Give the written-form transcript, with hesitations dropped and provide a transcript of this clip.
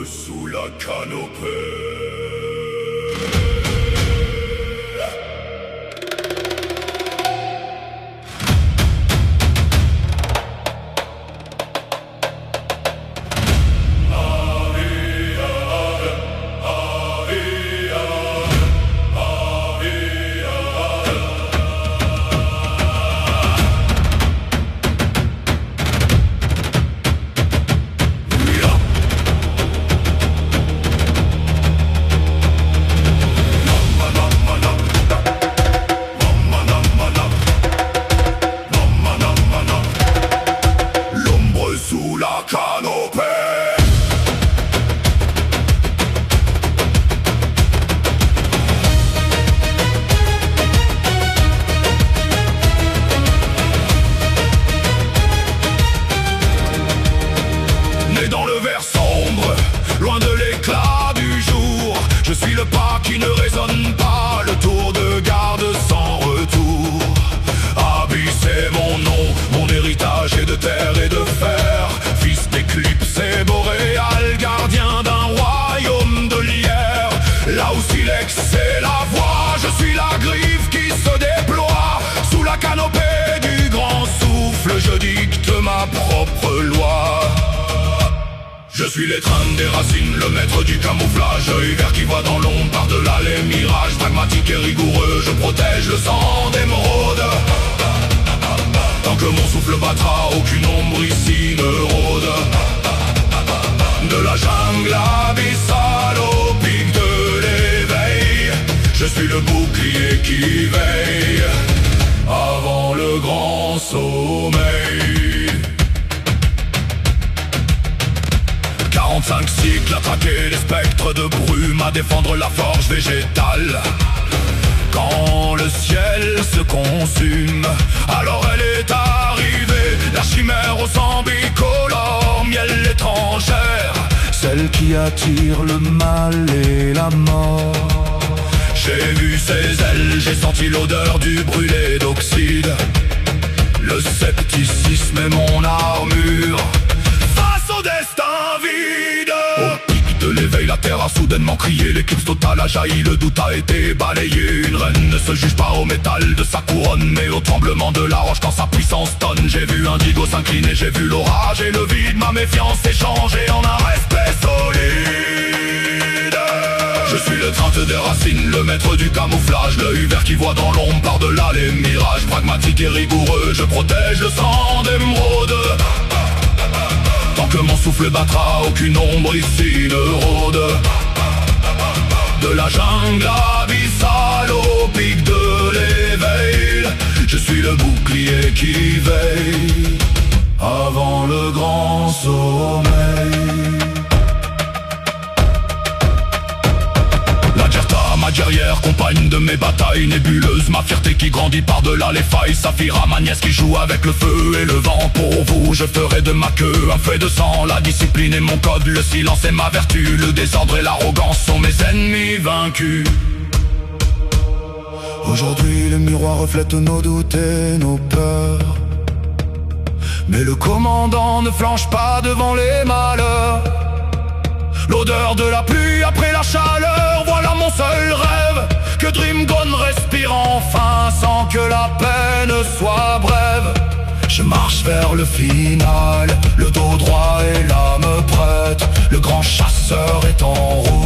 L'ombre sous la canopée. Sous la canopée. Né dans le verre sombre, loin de l'éclat du jour, je suis le pas qui ne résonne pas, le tour de garde sans retour. Abyss c'est mon nom, mon héritage est de terre et de fer, fils d'éclipse et boréal, gardien d'un royaume de lierre. Là où silex c'est la voix, je suis la griffe qui se déploie. Sous la canopée du grand souffle, je dicte ma propre loi. Je suis l'étreinte des racines, le maître du camouflage, œil vert qui voit dans l'ombre par-delà les mirages. Pragmatique et rigoureux, je protège le sang d'émeraude. Tant que mon souffle battra, aucune ombre ici ne rôde. De la jungle abyssale au pic de l'éveil, je suis le bouclier qui veille avant le grand sommeil. 45 cycles à traquer les spectres de brume, à défendre la forge végétale. Quand le ciel se consume, alors elle est arrivée, la chimère au sang bicolore, miel étrangère, celle qui attire le mal et la mort. J'ai vu ses ailes, j'ai senti l'odeur du brûlé d'oxyde. Le scepticisme est mon armure face au destin vide. Au pic de l'éveil, la terre a soudainement crié, l'éclipse totale a jailli, le doute a été balayé. Une reine ne se juge pas au métal de sa couronne, mais au tremblement de la roche quand sa puissance tonne. J'ai vu Indigo s'incliner, j'ai vu l'orage et le vide, ma méfiance s'est changée en un respect solide. Je suis l'étreinte des racines, le maître du camouflage, l'œil vert qui voit dans l'ombre par-delà les mirages. Pragmatique et rigoureux, je protège le sang d'émeraude. Tant que mon souffle battra, aucune ombre ici ne rôde. De la jungle abyssale au pic de l'éveil, je suis le bouclier qui veille avant le grand sommeil. La Djerta, ma guerrière, compagne de mes batailles nébuleuses, ma fierté qui grandit par-delà les failles. Saphira, ma nièce qui joue avec le feu et le vent. Pour vous, je ferai de ma queue un fait de sang. La discipline est mon code, le silence est ma vertu. Le désordre et l'arrogance sont mes ennemis vaincus. Aujourd'hui, le miroir reflète nos doutes et nos peurs, mais le commandant ne flanche pas devant les malheurs. L'odeur de la pluie après la chaleur, voilà mon seul rêve, que Dreamgone respire enfin sans que la peine soit brève. Je marche vers le final, le dos droit et l'âme prête, le grand chasseur est en route.